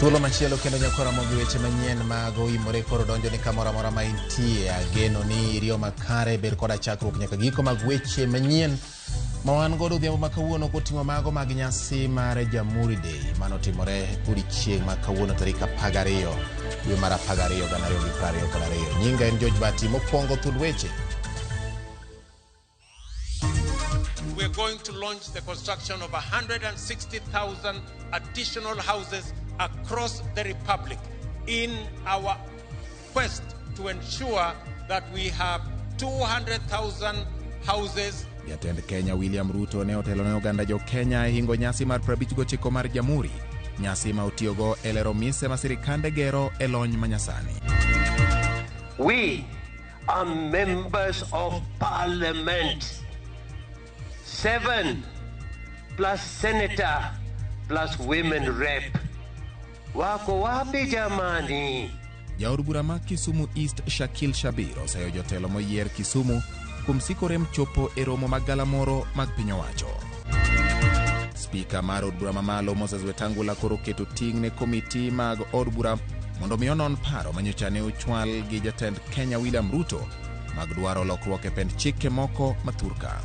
Thuolo machielo kendo nyakora mogi weche manyien mag Oimore koro donjo ni kamora mora ma intie. Ageno ni riyo makare ber koda chakruok nyaka giko mag weche manyien ma wan godo odhiambo ma kawuono koting'o mago mag nyasi mar Jamhuri Day manotimore odiechieng' ma kawuono tarik 12 dwe mar 12 2022. Nyinga en George Bati. Mokwongo thul weche. We're going to launch the construction of 160,000 additional houses across the Republic in our quest to ensure that we have 200,000 houses. Jatend Kenya William Ruto ne otelo ne oganda jo Kenya hingo nyasi mar 59 mar Jamhuri. Nyasi ma otiyogo elero mise ma sirikande gero e lony manyasani. We are members of parliament. 7 plus senator plus women rep. Wako wapi jamani? Jaod bura ma Kisumu East Shakil Shabir oseyo jotelo moyier Kisumu kumsikore mchopo e romo mag galamoro mag piny owacho. Spika mar od bura mamalo Moses Wetangula koro keto ting' ne komiti mag od bura mondo mi onon paro manyocha ne ochwal gi jatend Kenya William Ruto mag dwaro lokruok e pend chike moko maturka.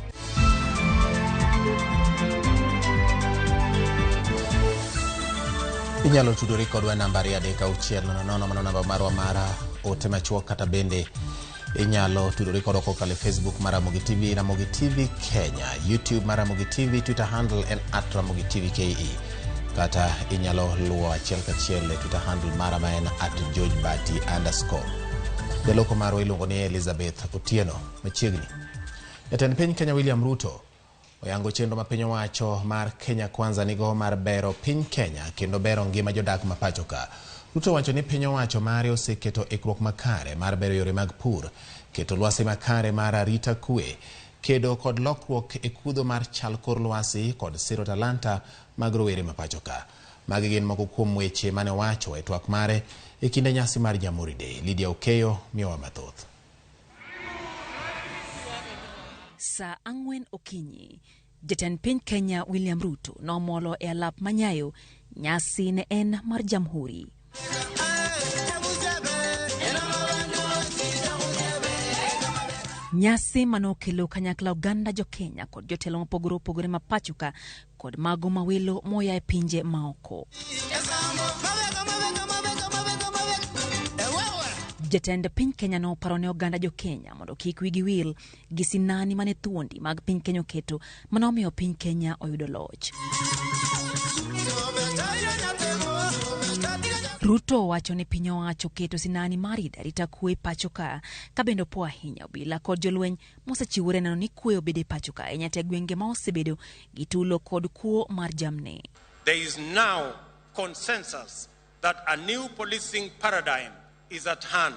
Inyalo tudori kodwa nambari 360 mano namba marwa mara ote machuok kata bende inyalo tudori kodwa kokalo Facebook mar RAMOGI TV, RAMOGI TV Kenya, YouTube mar RAMOGI TV, Twitter handle en @RAMOGI TV KE, kata inyalo luwo achiel kachiel Twitter handle mara ma en @GeorgeBati_. Jaloko marwa iluongo ni Elizabeth Otieno. Machiegni jatend piny Kenya William Ruto oyango chenro ma piny owacho mar Kenya Kwanza nigo mar bero piny Kenya kendo bero ngima jodak mapacho ka. Ruto wacho ni piny owacho mare oseketo ikruok makare mar bero yore mag pur, keto lwasi makare mar arita kwe, kedo kod lokruok e kudho mar chal kor lwasi kod siro talanta mag rowere mapacho ka. Magi gin moko kuom weche mane owacho e twak mare e kinde nyasi mar Jamhuri Day. Lydia Okeyo miyowa mathoth. Sa 4 okinyi, jatend piny Kenya William Ruto nomolo e alap manyayo nyasi ne en mar Jamhuri. Nyasi manokelo kanyakla oganda jo Kenya kod jotelo mopogore opogore mapachoka kod mago mawelo moya e pinje maoko. Jatend piny Kenya no parone oganda jo Kenya mondo kik wigi wil gi sinani mane thuondi mag piny Kenya keto manomiyo piny Kenya oyudo loch. Ruto wacho ni piny owacho keto sinani mari darita kwe pachoka kabendo po ahinya obila kod jolweny mosechiwore neno ni kwe obede pachoka e nyate gwenge ma osebedo gi tulo kod kuo mar jamni. There is now consensus that a new policing paradigm is at hand,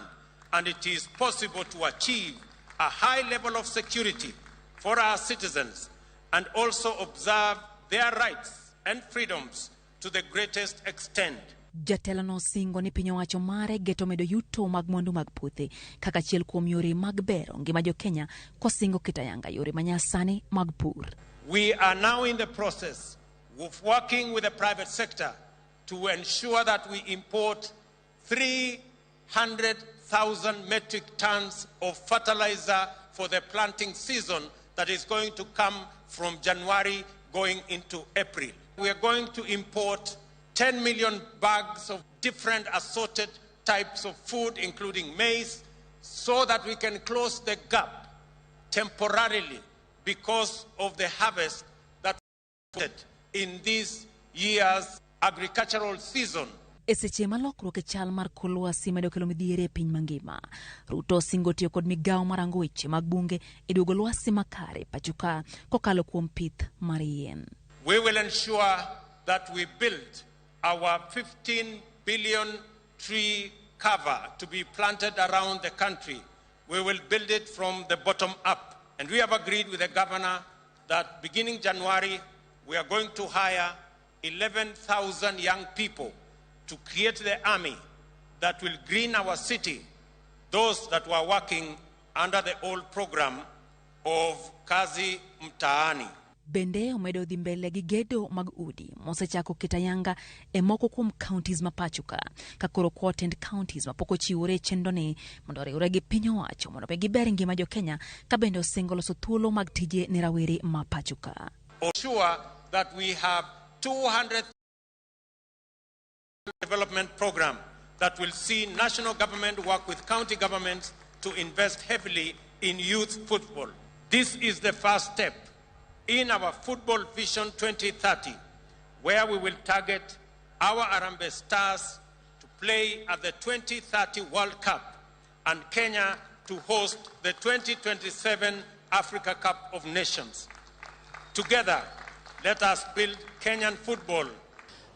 and it is possible to achieve a high level of security for our citizens and also observe their rights and freedoms to the greatest extent. Jatelo no singo ni piny owacho mare geto medo yuto mag mwandu mag puothe kaka chiel kuom yore mag bero ngima jo Kenya kosingo kitayanga yore manyasani mag pur. We are now in the process of working with the private sector to ensure that we import 300,000 metric tons of fertilizer for the planting season that is going to come from January going into April. We are going to import 10 million bags of different assorted types of food, including maize, so that we can close the gap temporarily because of the harvest that in this year's agricultural season. Eseche malokruok e chal mar kolwasi medo kelo midhiere e piny mangima. Ruto singo tiyo kod migawo marango weche mag bunge e duogo lwasi makare pachoka kokalo kuom pith mar yien. We will ensure that we build our 15 billion tree cover to be planted around the country. We will build it from the bottom up. And we have agreed with the governor that beginning January, we are going to hire 11,000 young people to create the army that will green our city, those that were working under the old program of Kazi Mtaani. bende omedo dhi mbele gi gedo mag udi mosechako kitayanga e moko kuom counties ma pachuka ka koro quartend counties ma pok ochiwore chenro ni mondo oriwre gi piny owacho mondo giber ngima jo Kenya ka bende osingo loso thuolo mag tije ne rawere ma pachuka. Sure that we have 200 development program that will see national government work with county governments to invest heavily in youth football. This is the first step in our Football Vision 2030, where we will target our Harambee Stars to play at the 2030 World Cup and Kenya to host the 2027 Africa Cup of Nations. Together, let us build Kenyan football.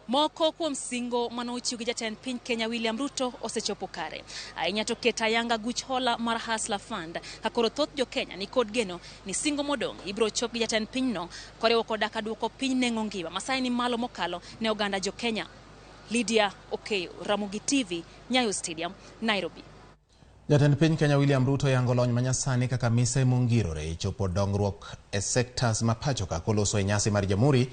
Moko kuom singo manochiw gi jatend piny Kenya William Ruto osechopo kare. Ahinya to ketayanga guch hola mar Hustler Fund. Kakoro thoth jo Kenya ni kod geno ni singo modong ibro chop gi jatend piny no korewo koda ka duoko piny nengo ngima. Masai ni malo mokalo ne oganda jo Kenya. Lydia Okeyo, Ramogi TV, Nyayo Stadium, Nairobi. Jatend piny Kenya William Ruto yango lony manyasani kaka mise mongirore chopo dongruok e sectors ma pachoka koloso e nyasi mar Jamhuri.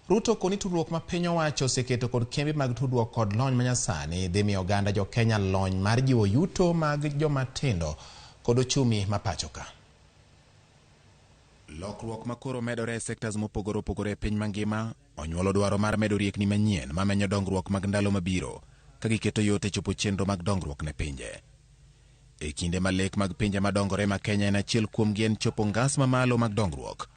Ruto koni tudruok ma piny owacho oseketo kod kembe mag tudruok kod lony manyasani dhi miyo oganda jo Kenya lony mar jiwo yuto mag joma tindo kod ochumi ma pachoka. Lokruok makoro medore e sectors mopogore opogore e piny mangima onyuolo dwaro mar medo riekni manyien ma menyo dongruok mag ndalo mabiro ka giketo yot e chopo chenro mag dongruok ne pinje. E kinde malek mag pinje madongore ma Kenya en achiel kuomgi en chopo ngas mamalo mag dongruok.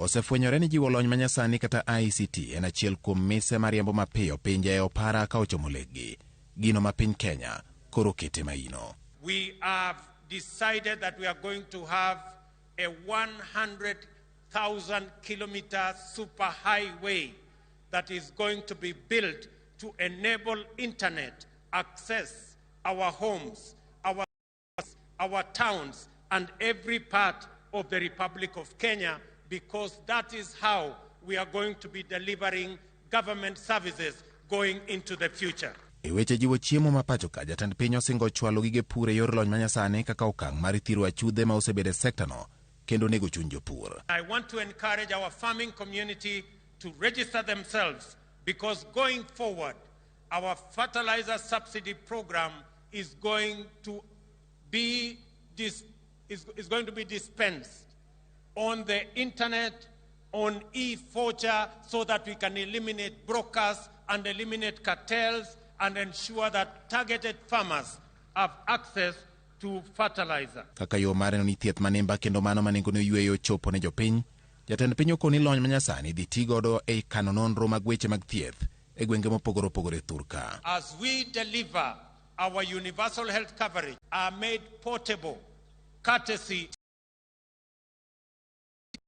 Osefwenyore ni jiwo lony manyasani kata ICT en achiel kuom mise mariembo mapiyo pinje e opara ka ochomo lekgi. Gino ma piny Kenya koro kete maino. We have decided that we are going to have a 100,000 kilometer super highway that is going to be built to enable internet access our homes, our towns, and every part of the Republic of Kenya, because that is how we are going to be delivering government services going into the future. E weche jiwo chiemo ma pachoka, jatend piny osingo chwalo gige pur e yor lony manyasani kaka okang' mar thiro achudhe ma osebede sekta no kendo nego chuny jopur. I want to encourage our farming community to register themselves, because going forward our fertilizer subsidy program is going to be dispensed on the internet, on e-voucher, so that we can eliminate brokers and eliminate cartels and ensure that targeted farmers have access to fertilizer. Kaka yo mare ni thieth manimba kendo mano manengo ne yueyo chopo ne jopiny, jatend piny okoni lony manyasani dhi tigodo e kano nonro mag weche mag thieth e gwenge mopogore opogore thurka. As we deliver our universal health coverage are made portable courtesy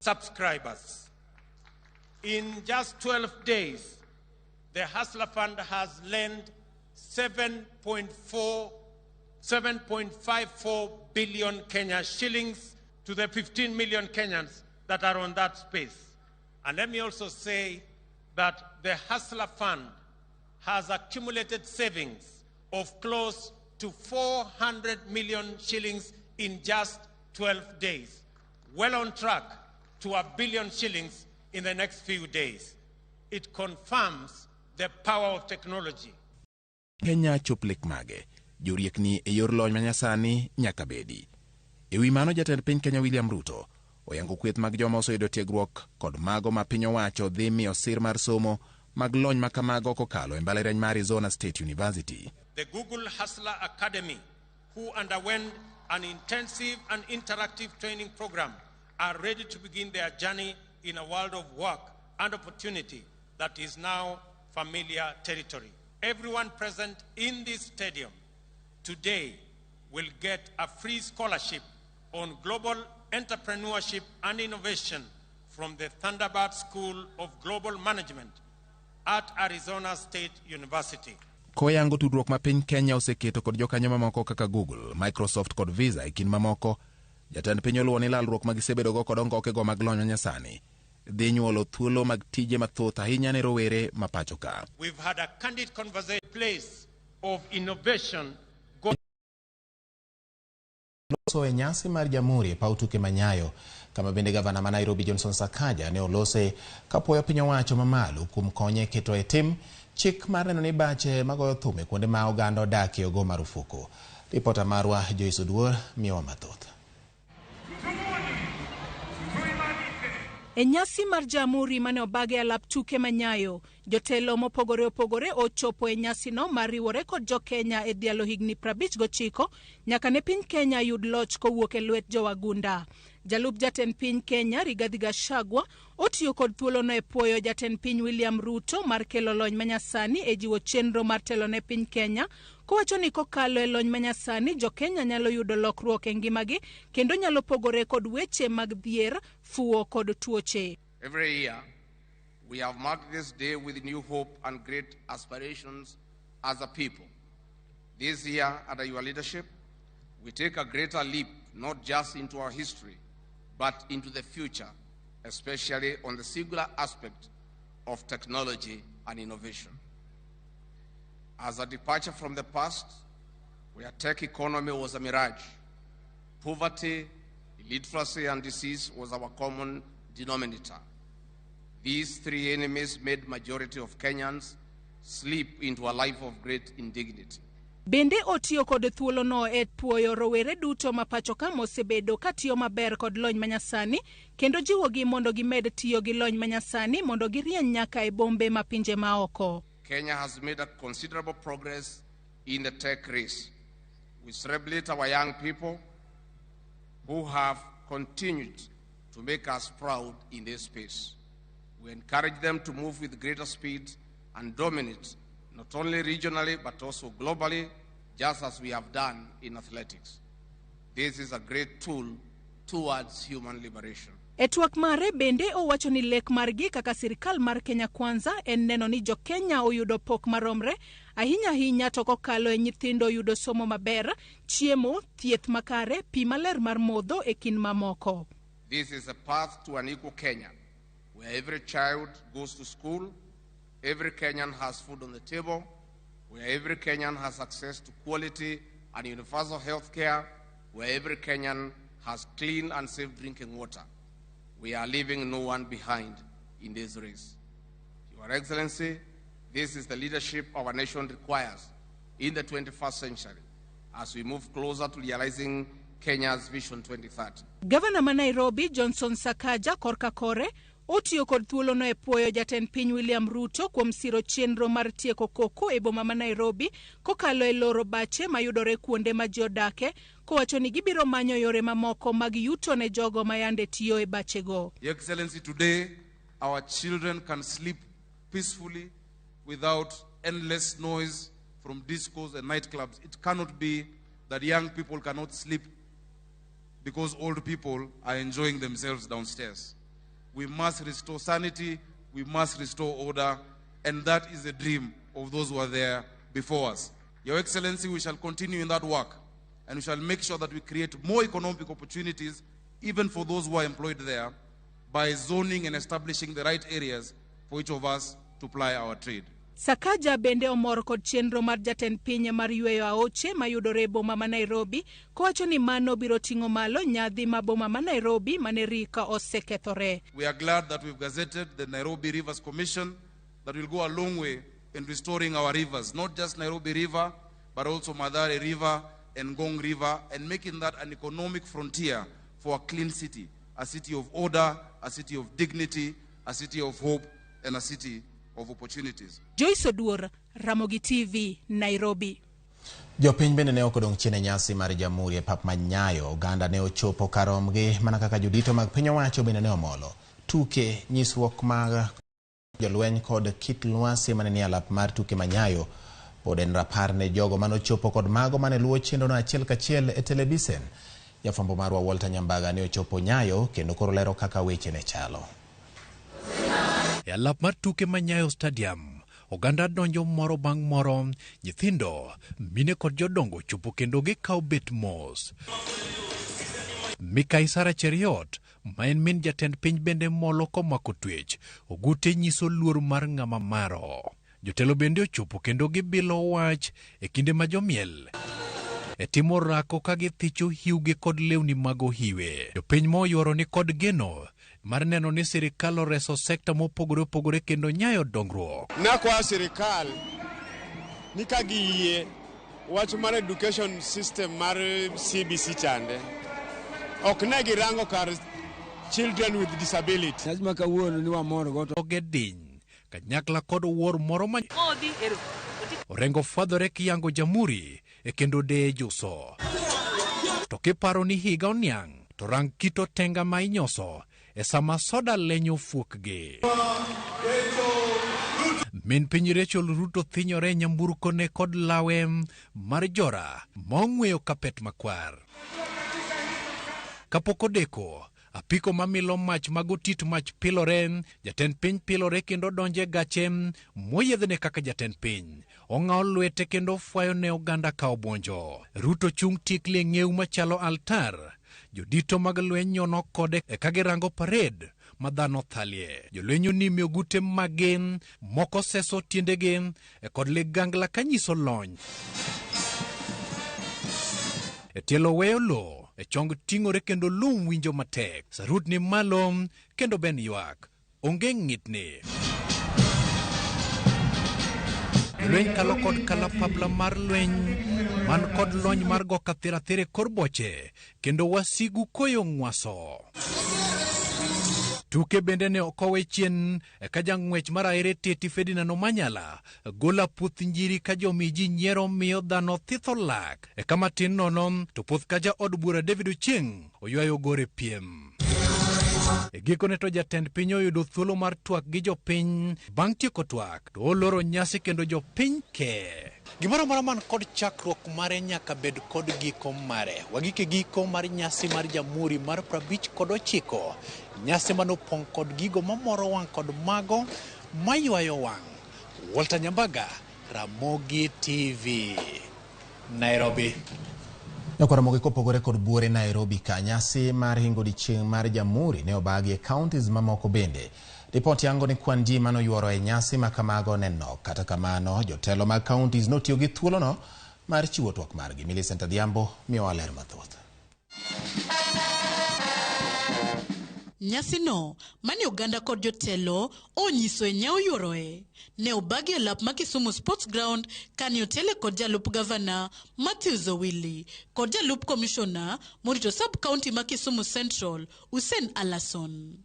subscribers. In just 12 days, the Hustler Fund has lent 7.54 billion Kenya shillings to the 15 million Kenyans that are on that space. And let me also say that the Hustler Fund has accumulated savings of close to 400 million shillings in just 12 days. Well on track to 1 billion shillings in the next few days. It confirms the power of technology. Kenya choplek mage, joriekni e yor lony manyasani nyaka bedi. E wi mano jatend piny Kenya William Ruto oyango kweth mag joma oseyudo tiegruok kod mago ma piny owacho dhi miyo sir mar somo mag lony ma kamago kokalo e mbalariany mar Arizona State University. The Google Hustler Academy, who underwent an intensive and interactive training program, are ready to begin their journey in a world of work and opportunity that is now familiar territory. Everyone present in this stadium today will get a free scholarship on global entrepreneurship and innovation from the Thunderbird School of Global Management at Arizona State University. Koyango tudruok ma piny Kenya oseketo kod jokanyo mamoko kaka Google, Microsoft kod Visa e kin mamoko, jatend piny oluwo ni lalruok ma gisebedogo kod ongokego mag lony manyasani dhi nyuolo thuolo mag tije mathoth ahinya ne rowere ma pachoka. We've had a candid conversation place of innovation loso e nyasi mar jamhuri e paw tuke manyayo, kama bende gavana ma Nairobi Johnson Sakaja ne olose kapuoyo piny owacho mamalo kuom konye keto e tim chik mar neno ni bache magoyo thum e kuonde ma oganda odakie ogo marufuku. Ripota marwa Joyce Oduor miyowa mathoth. E nyasi mar jamhuri mane obage alap tuke manyayo, jotelo mopogore opogore ochopo e nyasi no mariwore kod jo Kenya e dialo higni 59 nyaka ne piny Kenya yud loch kowuok e lwet jowagunda. Jalup jatend piny Kenya Rigathi Gachagua otiyo kod thuolo no e puoyo jatend piny William Ruto mar kelo lony manyasani e jiwo chenro mar telo ne piny Kenya, kowacho ni kokalo e lony manyasani jo Kenya nyalo yudo lokruok e ngimagi kendo nyalo pogore kod weche mag dhier, fuwo kod tuoche. Every year we have marked this day with new hope and great aspirations as a people. This year, under your leadership, we take a greater leap not just into our history but into the future, especially on the singular aspect of technology and innovation. As a departure from the past, where tech economy was a mirage, poverty, illiteracy, and disease was our common denominator. These three enemies made majority of Kenyans slip into a life of great indignity. Bende otiyo kod thuolo no e puoyo rowere duto ma pacho ka mosebedo katiyo maber kod lony manyasani kendo jiwogi mondo gimed tiyo gi lony manyasani mondo girieny nyaka e bombe ma pinje maoko. Kenya has made a considerable progress in the tech race. We celebrate our young people who have continued to make us proud in this space. We encourage them to move with greater speed and dominate not only regionally but also globally, just as we have done in athletics. This is a great tool towards human liberation. E twak mare bende owacho ni lek margi kaka sirikal mar Kenya Kwanza en neno ni jo Kenya oyudo pok maromre, ahinya to kokalo e nyithindo yudo somo maber, chiemo, thieth makare, pi maler mar modho e kin mamoko. This is a path to an equal Kenya, where every child goes to school, every Kenyan has food on the table, where every Kenyan has access to quality and universal health care, where every Kenyan has clean and safe drinking water. We are leaving no one behind in this race. Your Excellency, this is the leadership our nation requires in the 21st century as we move closer to realizing Kenya's Vision 2030. Governor ma Nairobi Johnson Sakaja korka kore otiyo kod thuolo no e puoyo jatend piny William Ruto kuom siro chenro mar tieko koko e boma ma Nairobi kokalo e loro bache mayudore kuonde ma ji odake, kowacho ni gibiro manyo yore mamoko mag yuto ne jogo mayande tiyo e bachego. Your Excellency, today our children can sleep peacefully without endless noise from discos and nightclubs. It cannot be that young people cannot sleep because old people are enjoying themselves downstairs. We must restore sanity, we must restore order, and that is the dream of those who are there before us. Your Excellency, we shall continue in that work, and we shall make sure that we create more economic opportunities, even for those who are employed there, by zoning and establishing the right areas for each of us to ply our trade. Sakaja bende omor kod chenro mar jatend piny mar yweyo aoche mayudore e boma ma Nairobi, kowacho ni mano biro ting'o malo nyadhi ma boma ma Nairobi mane rika osekethore. We are glad that we've gazetted the Nairobi Rivers Commission that will go a long way in restoring our rivers, not just Nairobi River, but also Mathare River and Ngong River, and making that an economic frontier for a clean city, a city of order, a city of dignity, a city of hope, and a city of opportunities. Joyce Oduor, RAMOGI TV, Nairobi. Jopiny bende ne okodong' chien e nyasi mar jamhuri e pap manyayo. Oganda ne ochopo karomgi mana kaka jodito mag piny owacho bende ne omolo. Tuke, nyisruok mag jolweny kod kit lwasi mane ni alap mar tuke manyayo pod en rapar ne jogo mane ochopo kod mago mane luwo chenrono achiel kachiel e televisen. Jafwambo marwa Walter Nyambaga ne ochopo Nyayo kendo koro lero kaka weche ne chalo. E alap mar tuke manyayo stadium, oganda donjo moro bang' moro, nyithindo, mine kod jodongo chopo kendo gikawo bet mos. Mikai Sara Cheriot, ma en min jatend piny bende molo komako twech, ogute nyiso luor mar ng'ama maro. Jotelo bende ochopo kendo gibilo wach e kinde ma jomiel e timo rako ka githicho hiuge kod lewni mag ohiwe. Jopiny moyworo ni kod geno mar neno ni sirikal oreso sekta mopogore opogore kendo nyayo dongruok. Nakwa sirikal ni ka giyie wach mar education system mar CBC chande ok ne girango kar children with disability. Lazima kawuono ni wamor goto ogediny kanyakla kod wuor moro ma orengo fadhore kiyango jamuri e kendo de juso. To kiparo ni higa oniang' to rang kito tenga ma inyoso e sama soda lenyo fuokgi. Min piny Rachel Ruto thinyore nyamburkone kod lawe mar jora mong'weyo kapet makwar. Kapok odeko, apiko mamilo mach magotit mach pilore, jatend piny pilore kendo donje gache moyedhne kaka jatend piny. Ong'aw lwete kendo fwayo ne oganda ka obwonjo. Ruto chung' tikli ng'ew machalo altar. Jodito mag lweny nyono kode e kagirango parade madhano thalie. Jolweny onime ogute magen, moko seso tiendegen e kod ligangla kanyiso lony. E tielo weyo lo, e chong ting'ore kendo lum winjo matek. Sarut ni malo kendo ben ywak. Onge ng'itni. Lweny kalo kod kalapapla mar lweny man kod lony mar go kathirathire kor boche kendo wasigu koyo ng'waso. Tuke bende ne okowe chien ka jang'wech mar aere Teti Ferdinand Omanyala gola puth njiri ka jomiji nyiero miyo dhano thitho lak. Kama tin nono to puth ka ja od bura David Ochieng oywayo gore piem. E gikone to jatend piny oyudo thuolo mar twak gi jopiny. Bang' tieko twak to oloro nyasi kendo jopiny ke. Gimoro moro man kod chakruok mare nyaka bed kod giko mare. Wagike giko mar nyasi mar jamhuri mar 59. Nyasi manopong' kod gigo mamoro wang' kod mago maywayo wang'. Walter Nyambaga, Ramogi TV, Nairobi. Ramogi kopogore kod buore Nairobi ka nyasi mar hingo dichieng' mar jamhuri ne obagi e counties mamoko bende. Ripoti yango ni kwan ji manoyworo e nyasi makamago neno. Kata kamano, jotelo mag counties notiyo gi thuolono mar chiwo twak margi. Millicent Adhiambo miyowa ler mathoth. Nyasi no, mani oganda kod jotelo onyiso e nyao yuoroe. Ne obagi e lap ma Kisumu Sports Ground kani otele kod jalup gavana Matthew Zowili kod jalup commissioner morito sub-county ma Kisumu Central Hussein Alason.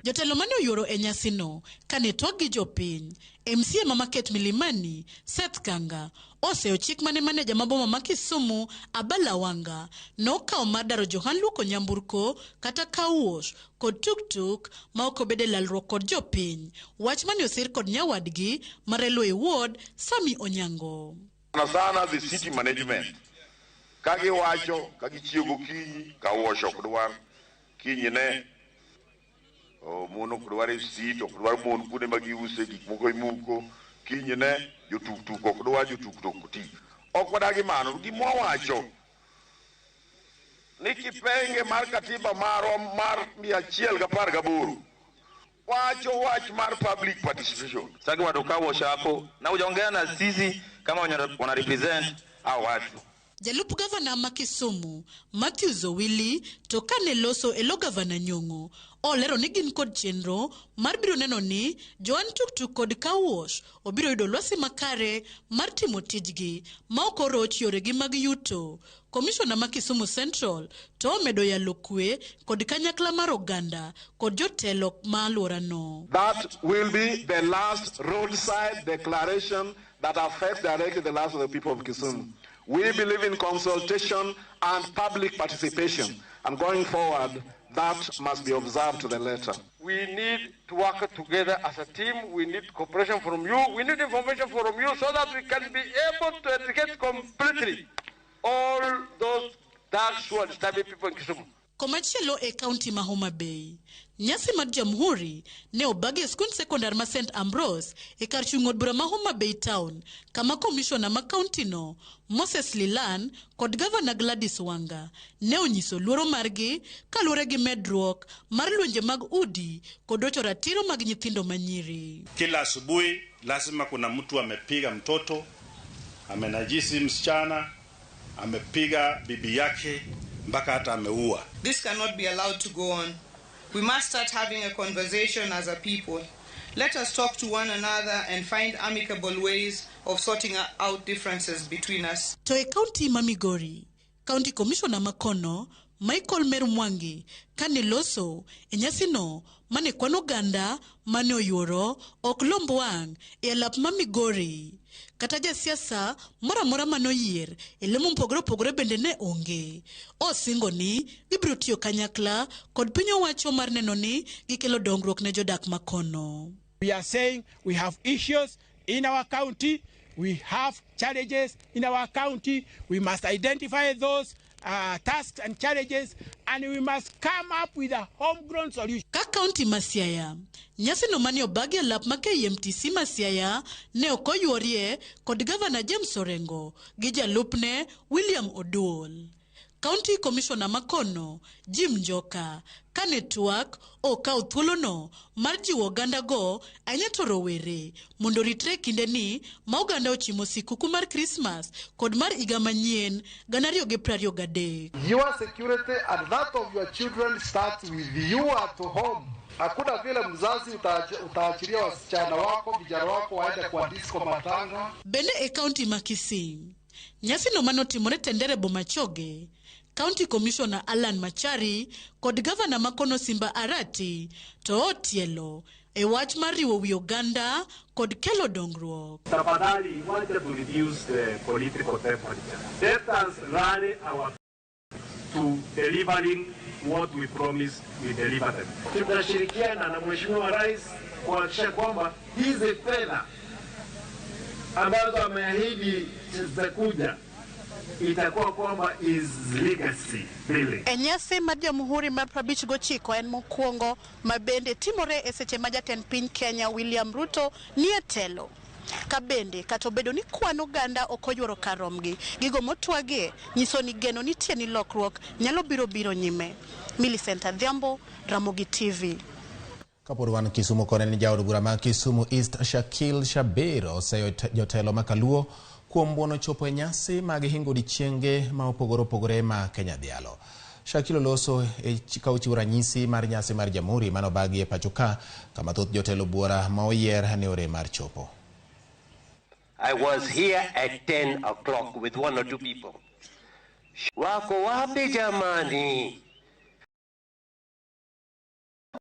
Jotelo mane oyuoro e nyasi no kane twak gi jopiny. MCA Mamaket Milimani Seth Kanga oseo chik mane maneja maboma ma Kisumu Abala Wanga nokao mar daro Johan Luko nyamburko kata kawuosh kod tuk-tuk ma ok obede lalruok kod jopiny. Wach mane osir kod nyawadgi marelo e ward Sami Onyango. Sana the city management kagi wacho kagi chiego kinyi kawuosh ok dwar kinyi ne mono kudware sito kudware mon kude magiuse gik moko imuko kinyi ne jotuk-tuk ok dwar jotuk-tuk ti ok wadagi mano gimo wacho ni kipenge mar katiba marwa mar 118 wacho wach mar public participation. Sasa watu kawo hapo na ujaongea na sisi kama wana represent au watu. Jalup gavana ma Kisumu Matthew Zowili to kane loso elo gavana Nyong'o olero ni gin kod chenro mar biro neno ni Joan tuk-tuk kod kawuosh obiro yudo lwasi makare mar timo tijgi ma ok oroch yoregi mag yuto. Commissioner ma Kisumu Central to omedo yalo kwe kod kanyakla mar oganda kod jotelo ma alwora no. That will be the last roadside declaration that affects directly the lives of the people of Kisumu. We believe in consultation and public participation, and going forward, that must be observed to the letter. We need to work together as a team. We need cooperation from you. We need information from you so that we can be able to educate completely all those thugs who are disturbing people in Kisumu. Komachielo e county ma Homa Bay. Nyasi mar jamhuri ne obagi skul sekondar ma St. Ambrose e kar chung' od bura ma Homa Bay town kama commissioner ma county no Moses Lilan kod governor Gladys Wanga ne onyiso luoro margi kaluwore gi medruok mar lwenje mag udi kod ocho ratiro mag nyithindo manyiri. Kila asubuhi lazima kuna mtu amepiga mtoto amenajisi msichana, amepiga bibi yake mpaka hata ameua. This cannot be allowed to go on. We must start having a conversation as a people. Let us talk to one another and find amicable ways of sorting out differences between us. To e county Mamigori, County Commissioner Makono, Michael Merumwangi, kane loso, enyasino, mane kwano ganda, mane oyoro, oklombo wang, e alap Mamigori. Kataja siasa, mora mano yier, elemo mpogore bende ne onge. O singo ni, gibrutio kanyakla, kod pinyo wacho mar neno ni, gikelo dongruok ne jodak Makono. We are saying we have issues in our county, we have challenges in our county, we must identify those tasks and challenges, and we must come up with a homegrown solution. Ka county Masiaya, nyasi no mani obagi alap make MTC Masiaya, ne okoyuorie kod Governor James Orengo, gija lupne William Oduol. County Commissioner Makono, Jim Njoka, ka network o ka uthulono mar jiwo oganda go anyato rowere mondo ritre kinde ni ma oganda ochimo sikuku mar Christmas kod mar higa manyien 2023. Your security and that of your children starts with you at home. Hakuna vile mzazi utaachilia wasichana wako, vijana wako waende kwa disco matanga. Bende e county Makisi, nyasi no manotimore Tendere Bomachoge, County Commissioner Alan Machari kod Governor Makono Simba Arati to otielo e wach mar riwo wi oganda kod kelo dongruok. Tafadhali, we wanted to reduce the political temperature. Let us rally our to delivering what we promised we deliver them. Tutashirikiana na Mheshimiwa Rais kuhakikisha kwamba hizi fedha ambazo ameahidi zitakuja itakuwa kwamba is legacy building. Enyasi mar Jamhuri mar 59 en mokwongo mabende timore e seche ma jatend piny Kenya William Ruto ni e telo. Kabende katobedo ni kwano ganda okoyworo karomgi, gigo motwage nyiso ni geno nitie ni lokruok nyalo biro nyime. Millicent Adhiambo, Ramogi TV. Kapod wan Kisumu kone ni jaod bura ma Kisumu East Shakil Shabir oseyo jotelo makaluo kuom buono chopo e nyasi mag hingo dichienge ma opogore ma Kenya dhialo. Shakil loso e chiwo ranyisi mar nyasi mar Jamhuri manobagi e pacho ka kama thoth jotelo bura ma oyier ne ore mar chopo. I was here at 10 o'clock with one or two people. Wako wapi jamani?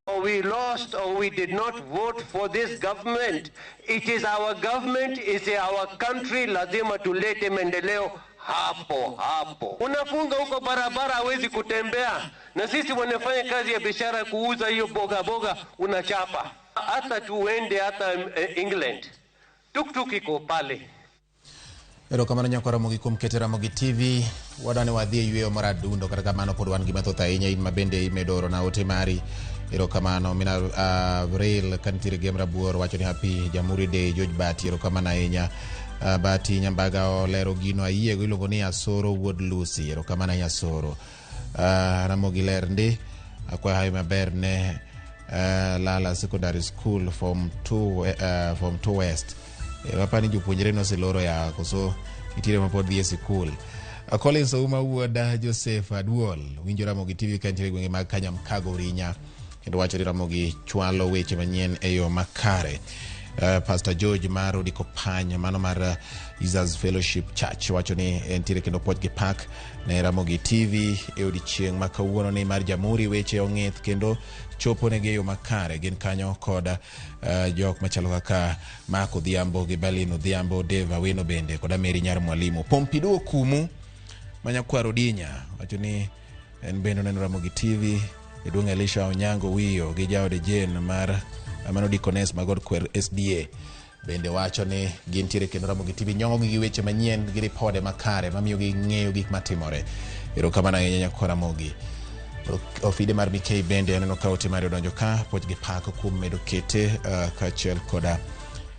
Or we lost or we did not vote for this government. It is our government, it is our country, lazima tulete maendeleo hapo. Unafunga huko barabara hawezi kutembea. Na sisi wanafanya kazi ya biashara kuuza hiyo boga unachapa. Hata tuende hata England. Tuk iko pale. Ero kamano nyakwara Ramogi kuom keto Ramogi TV wadane wadhi yweyo maradundo kata kamano pod wan gima thoth ahinya in mabende imedoro na ote mari. Ero kamano mina Avril kanitire game rabuor wacho ni happy Jamhuri Day George Bati. Ero kamano ahinya Bati Nyambaga olero gino ayiego iluongo ni Asoro Wuod Lucy. Ero kamano ahinya Asoro. Ramogi ler ndi akwa hayo maber ne Lala Secondary School form 2 West. Wapani jopuonjre no seloro ya koso itire mapod dhi e sikul. Collins Ouma wuoda Joseph Adwol winjo Ramogi TV kantiere gwenge mag Kanyamkago Rinya kendo wacho ni Ramogi chwalo weche manyien e yo makare. Pastor George Maro diko panya mano mar Jesus Fellowship Church wacho ni entiere kendo pod gi pak ne Ramogi TV e odiechieng' ma kawuono ni mar Jamhuri weche ong'ith kendo chopo ne geyo makare gin kanyo koda jok machalo kaka Marco Dhiambo gi Balino Dhiambo Deva Weno bende koda Mary Nyar Mwalimu Pompido Kumu manyakwaro Dinya wacho ni en bendo neno Ramogi TV Edwong Elisha Onyango Wiyo gi jaode Jen mar Amano Dikones magod kwer SDA bende wacho ni gintiere kendo Ramogi TV nyongo gi weche manyien gi ripode makare mamiyo gi ng'eyo gik matimore. Ero kamano ahinya nyakwara Ramogi. Ofide mar BK bende aneno ka ote mare donjo ka pod gi pak kuom medo kete kaachiel koda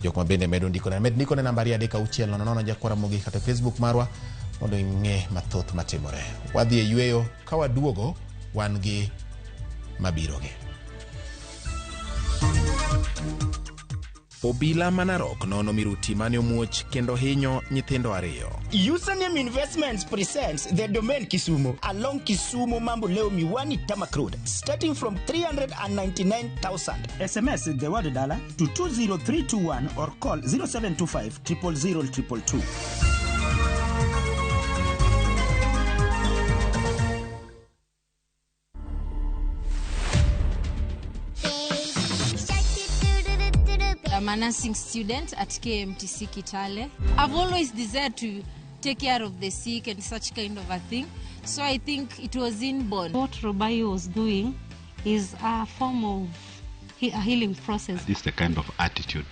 jok ma bende medo ndiko ne nambari 360 nyakwara Ramogi kata Facebook marwa mondo ing'e mathoth matimore. Wadhi e yweyo ka waduogo wan gi mabiroge. Obila Manarok nono miruti mane omuoch kendo hinyo nyithindo 2. Username Investments presents the domain Kisumu along Kisumu Mambo Leo Miwani Tamak Road starting from 399,000. SMS the word dollar to 20321 or call 0725 000 222. I'm a nursing student at KMTC Kitale. I've always desired to take care of the sick and such kind of a thing. So I think it was inborn. What Robai was doing is a form of a healing process. This is the kind of attitude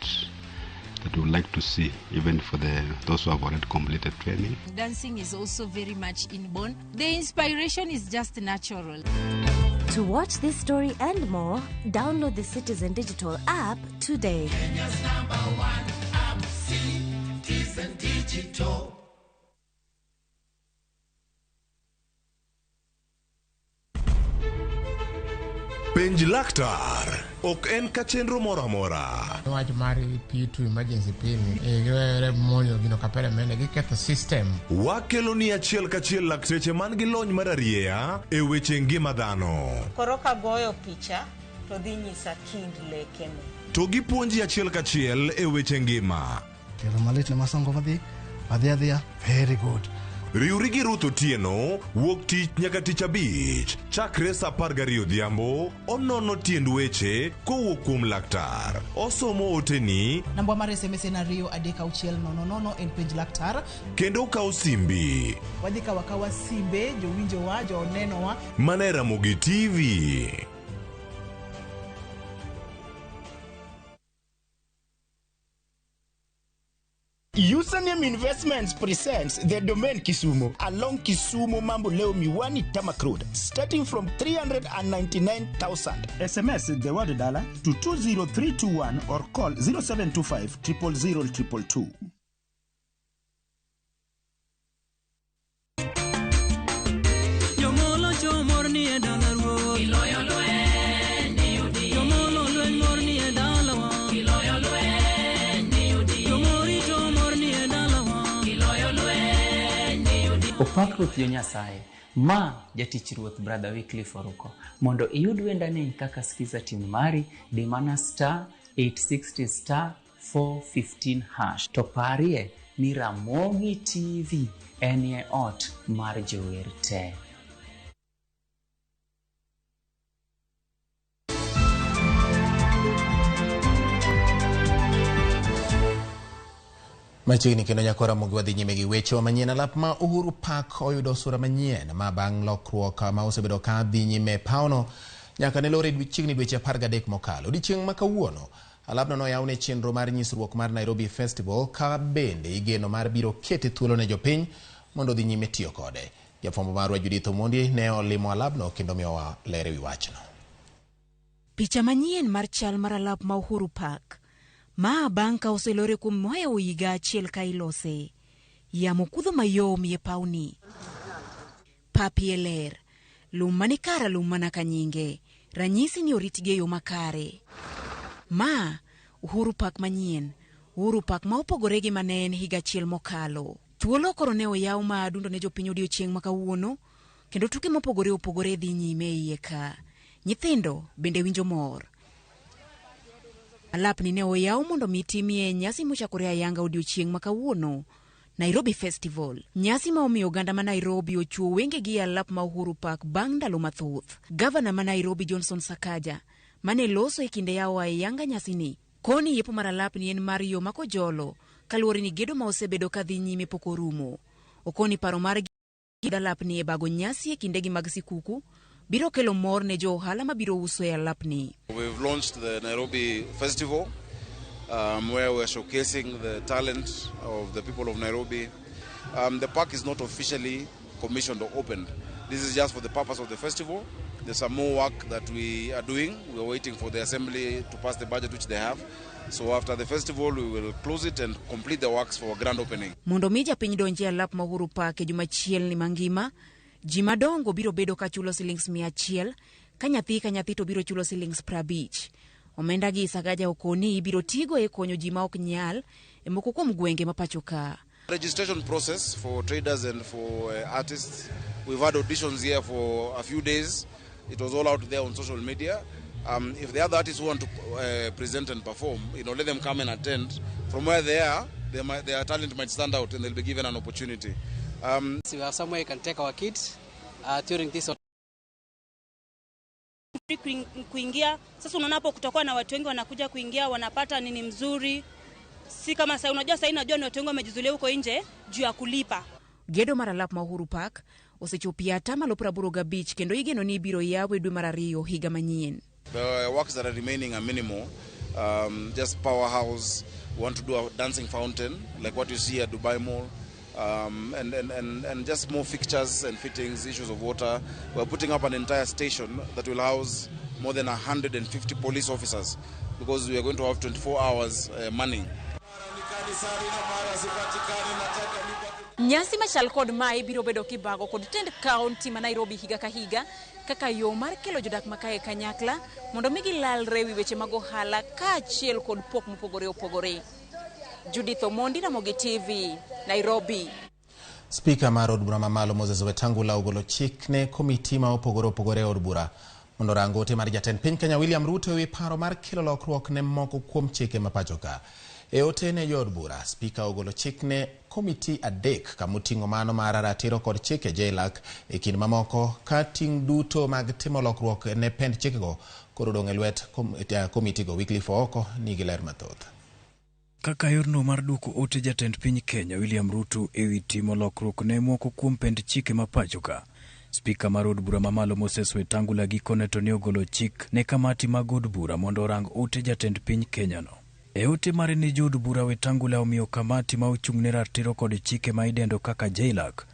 that we would like to see even for those who have already completed training. Dancing is also very much inborn. The inspiration is just natural. To watch this story and more, download the Citizen Digital app today. Kenya's #1 app, Citizen Digital. Penj laktar ok en ka chenro moro amora. Wach mar P2 emergency pin yore monyo gino kapere mene giketho system. Wakelo ni achiel kachiel lakteche man gi lony mararieya e weche ngima dhano. Koro ka goyo picha to dhi nyisa kind lekene. To gipuonji achiel kachiel e weche ngima. Kero malit ne masongo adhia very good. Riuri gi Ruth Otieno wuok tich nyaka tich abich chakre sa 12 odhiambo. Onono tiend weche kowuok kuom laktar. Osomo oteni namba mar SMS en 23600 en page laktar. Kendo kawo simbi. Wadhi kawa simbe jowinjowa jonenowa. Mana Ramogi TV. Username Investments presents the domain Kisumu along Kisumu Mambo Leo Miwani Tamak Road starting from 399,000. SMS the word dollar to 20321 or call 0725 000 222. Opak Ruoth Nyasaye, ma jatich Ruoth Brother Wycliffe Oruko. Mondo iyud wendane kaka skiza tim mari, di mana *860 *415#. To parie ni Ramogi TV enie ot mar jower te. Machiegni kendo nyako Ramogi wadhi nyime gi weche manyien. Alap ma Uhuru Park oyudo sura manyien ma bang' lokruok ma osebedo ka dhi nyime pauno nyaka ne lore chiegni dweche 13 mokalo. Odiechieng' ma kawuono alapno noyawne chenro mar nyisruok mar Nairobi Festival ka bende igeno mar biro kete thuolo ne jopiny mondo dhi nyime tiyo kode. Jafwambo marwa Judith Omondi ne olimo alapno kendo miyowa ler ewi wachno. Picha manyien mar chal mar alap ma Uhuru Park ma banka oselore kuom moya higa achiel ka ilose. Yamo kudho mayom ye pauni. Papi ler. Lum manikara lum manaka nyinge. Ranyisi ni oritige yo makare. Ma Uhuru Park manyien. Uhuru Park ma opogore gi manen higa achiel mokalo. Thuolo koro ne oyaw ma adundo ne jopiny odiechieng' makawuono kendo tuke mopogore dhi nyime iye ka. Nyithindo bende winjo mor. Alapni ne oyaw mondo mitimie nyasi mochakore ayanga odiechieng' makawuono, Nairobi Festival. Nyasi ma omiyo oganda ma Nairobi ochuo wenge gi alap ma Uhuru Park bang' ndalo mathoth. Gavana ma Nairobi Johnson Sakaja mane loso e kinde yawo ayanga nyasi ni. Koni yepo mar alapni en mar yo makojolo kaluwore ni gedo ma osebedo ka dhi nyime pok orumo. Okoni paro mar gedo alapni e bago nyasi e kinde gi mag sikuku biro kelo mor ne jo ohala ma biro uso e alapni. We've launched the Nairobi Festival where we're showcasing the talent of the people of Nairobi. The park is not officially commissioned or opened. This is just for the purpose of the festival. There's some more work that we are doing. We're waiting for the assembly to pass the budget which they have. So after the festival, we will close it and complete the works for a grand opening. Mondo mija piny donje alap ma Uhuru Park e juma chiel ni mangima, ji madongo biro bedo ka chulo shillings 100, ka nyathi to biro chulo shillings 50. Omenda gi Sagaja okoni ibiro tigo e konyo ji ma ok nyal e moko kuom gwenge ma pacho ka. Registration process for traders and for artists. We've had auditions here for a few days. It was all out there on social media. If the other artists want to present and perform, let them come and attend. From where they are, their talent might stand out and they'll be given an opportunity. So we have somewhere you can take our kids during this. Kuingia sasa, unaona hapo kutakuwa na watu wengi wanakuja kuingia, wanapata nini mzuri. Si kama sasa, unajua sasa najua ni watu wengi wamejizulia huko nje juu ya kulipa. Gedo maralap ma Uhuru Park osechopia tamalo 85 kendo igeno ni biro yawe dwe mar 2 higa manyien. The works that are remaining are minimal. Just powerhouse. We want to do a dancing fountain like what you see at Dubai Mall. And just more fixtures and fittings, issues of water. We're putting up an entire station that will house more than 150 police officers because we are going to have 24 hours manning. Nyasi machal kod mae biro bedo kibago kod tend county ma Nairobi higa ka higa kaka yo mar kelo jodak makae kanyakla mondo migi lalre wi weche mag ohala ka achiel kod pok mopogore opogore. Judith Omondi, RAMOGI TV, Nairobi. Speaker mar od bura mamalo Moses Wetangula ogolo chik ne komiti ma opogore opogore od bura mondo rang ote mar jatend piny Kenya William Ruto ewi paro mar kelo lokruok ne moko kuom chike ma pacho ka. E ote ne jod bura, Speaker ogolo chik ne komiti adek kamutingo mano mar ratiro kod chike JLAC e kind mamoko ka ting duto mag timo lokruok ne pend chikego koro dong' e lwet komiti go. Wycliffe Oko nigi ler mathoth. Kaka yorno mar duoko ote jatend piny Kenya William Ruto ewi timo lokruok ne moko kuom pend chike ma pacho ka, Speaker mar od bura mamalo Moses Wetangula gikone to ne ogolo chik ne kamati mag od bura mondo rang ote jatend piny Kenya no. E ote mare ne jod bura Wetangula omiyo kamati ma ochung' ne ratiro kod chike ma idendo kaka JLAC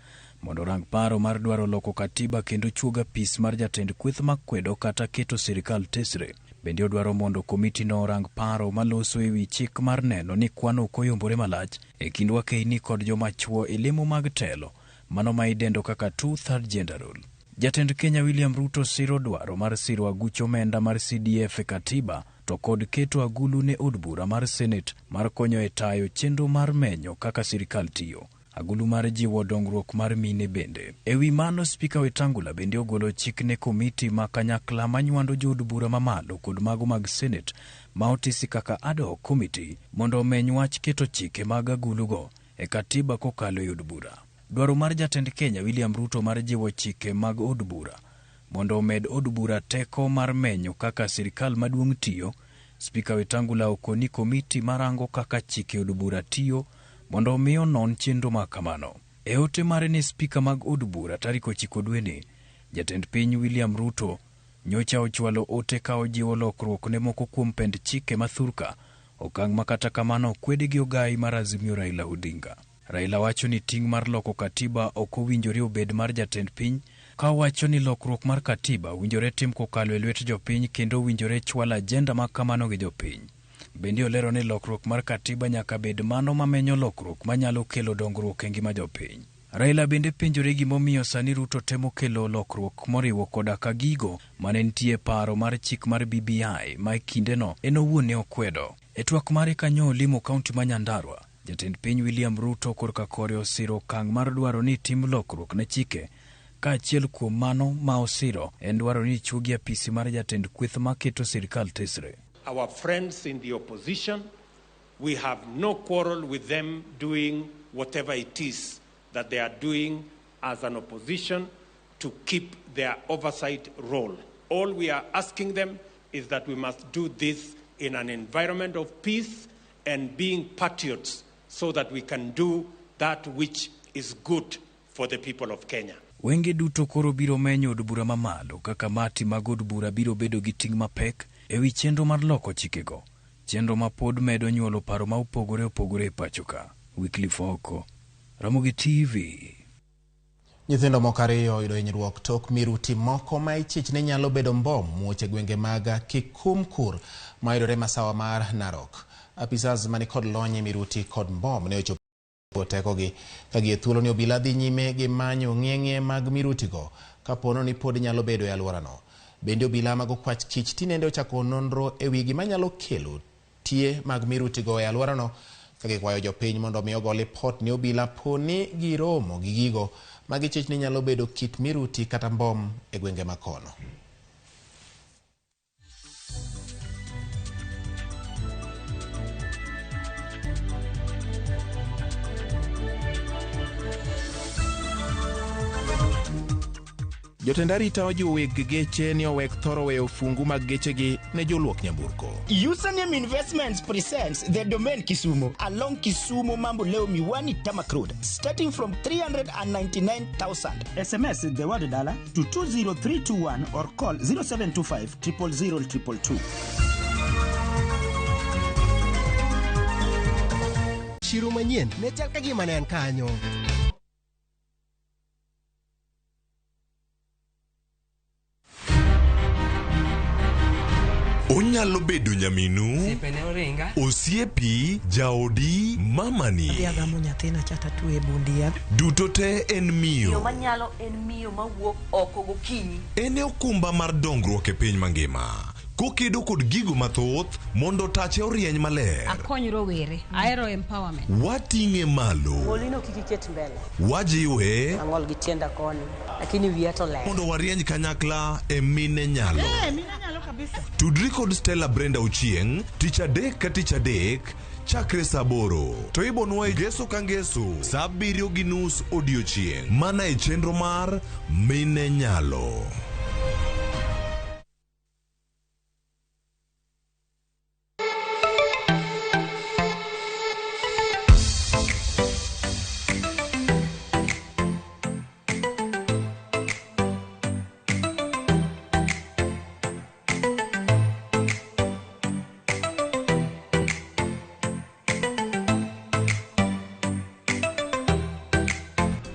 mondo rang paro mar dwaro loko katiba kendo chuoga pis mar jatend kweth makwedo kata keto sirikal tesre. Bende odwaro mondo komiti no rang paro maloso ewi chik mar neno ni kwano koyombore malach e kind wakeini kod joma chuo e lemo mag telo, mano ma idendo kaka 2/3 gender rule. Jatend Kenya William Ruto siro dwaro mar siro aguch omenda mar CDF e katiba to kod keto agulu ne od bura mar Senate mar konyo e tayo chenro mar menyo kaka sirikal tiyo. Agulu mar jiwo dongruok mar mine bende. Ewi mano, Speaker Wetangula bende ogolo chik ne komiti ma kanyakla manywando jod bura mamalo kod mago mag Senate ma otisi kaka ad hoc committee mondo omeny wach keto chike mag agulugo e katiba kokalo e od bura. Dwaro mar jatend Kenya William Ruto mar jiwo chike mag od bura mondo omed od bura teko mar menyo kaka sirikal maduong' tiyo, Speaker Wetangula okoni komiti marango kaka chike od bura tiyo mondo omiyo non chenro ma kamano. E ote mare ne Speaker mag od bura tarik 9 dweni, jatend piny William Ruto nyocha ochwalo ote ka ojiwo lokruok ne moko kuom pend chike mathurka, okang' makata kamano kwede gi ogai mar Azimio Raila Odinga. Raila wacho ni ting' mar loko katiba ok owinjore obed mar jatend piny, ka wacho ni lokruok mar katiba winjore tim kokalo e lwet jopiny kendo winjore chwal ajenda ma kamano gi jopiny. Bende olero ni lokruok mar katiba nyaka bed mano mamenyo lokruok manyalo kelo dongruok e ngima jopiny. Raila bende penjore gimomiyo sani Ruto temo kelo lokruok moriwo koda ka gigo mane nitie paro mar chik mar BBI ma kindeno en owuon ne okwedo. E twak mare kanyo limo kaunti ma Nyandarua, jatend piny William Ruto korka kore osiro kang' mar dwaro ni tim lokruok ne chike, ka achiel kuom mano ma osiro en dwaro ni chuogi apisi mar jatend kweth ma keto sirikal tesre. Our friends in the opposition, we have no quarrel with them doing whatever it is that they are doing as an opposition to keep their oversight role. All we are asking them is that we must do this in an environment of peace and being patriots so that we can do that which is good for the people of Kenya. Wenge duto koro biro menyo od bura mamalo kaka mati mag od bura biro bedo gi ting' mapek ewi chenro mar loko chikego, chenro ma pod medo nyuolo paro ma opogore opogore e pacho ka. Wycliffe Oko, RAMOGI TV. Nyithindo moko ariyo oyudo hinyruok tok miruti moko ma ichich ne nyalo bedo mbom muoche gwenge mag Kikumkur ma yudore masawa mar Narok. Apisas mani kod lony miruti kod mbom ne ochopo tekogi ka gi thuolo ni obila dhi nyime gi manyo ng'eng'e mag mirutigo kapono ni pod nyalo bedo e alworano. Bende obila mag okwach kich tinende ochako nonro e wi gima nyalo kelo tie mag mirutigo e alworano, ka gikwayo jopiny mondo omi ogo lipot ne obila poni giromo gi gigo ma gichich ni nyalo bedo kit miruti kata mbom e gwenge makono. Jotend arita ojiwo weg geche ni owek thoro weyo fungu mag gechegi ne joluok nyamburko. Usanium Investments presents the domain Kisumu along Kisumu Mambo Leo Miwani Tamak Road, starting from 399,000. SMS the word dollar to 20321 or call 0725 000 222. Shiro manyien ne chal ka gima ne an kanyo. Onyalo bedo nyaminu, osiepi, jaodi, mamani. Agamo nyathina chata tu e bundia. Duto te en miyo. Yo manyalo en miyo mawuok oko gokinyi. En okumba mar dongruok e piny mangima. Kokedo kod gigo mathoth mondo tache orieny maler. Akony rowere, aero empowerment. Wating'e malo. Molino kikiket mbele. Wajiwe. Ang'ol gi tienda koni, lakini wiya to ler. Mondo warieny kanyakla e mine nyalo. Mine nyalo kabisa. Tudri kod Stella Brenda Ochieng, tich adek ka tich adek, chakre saa 8. To ibonwa Ngeso ka Ngeso, saa 7:30 odiochieng'. Mana e chenro mar Mine Nyalo.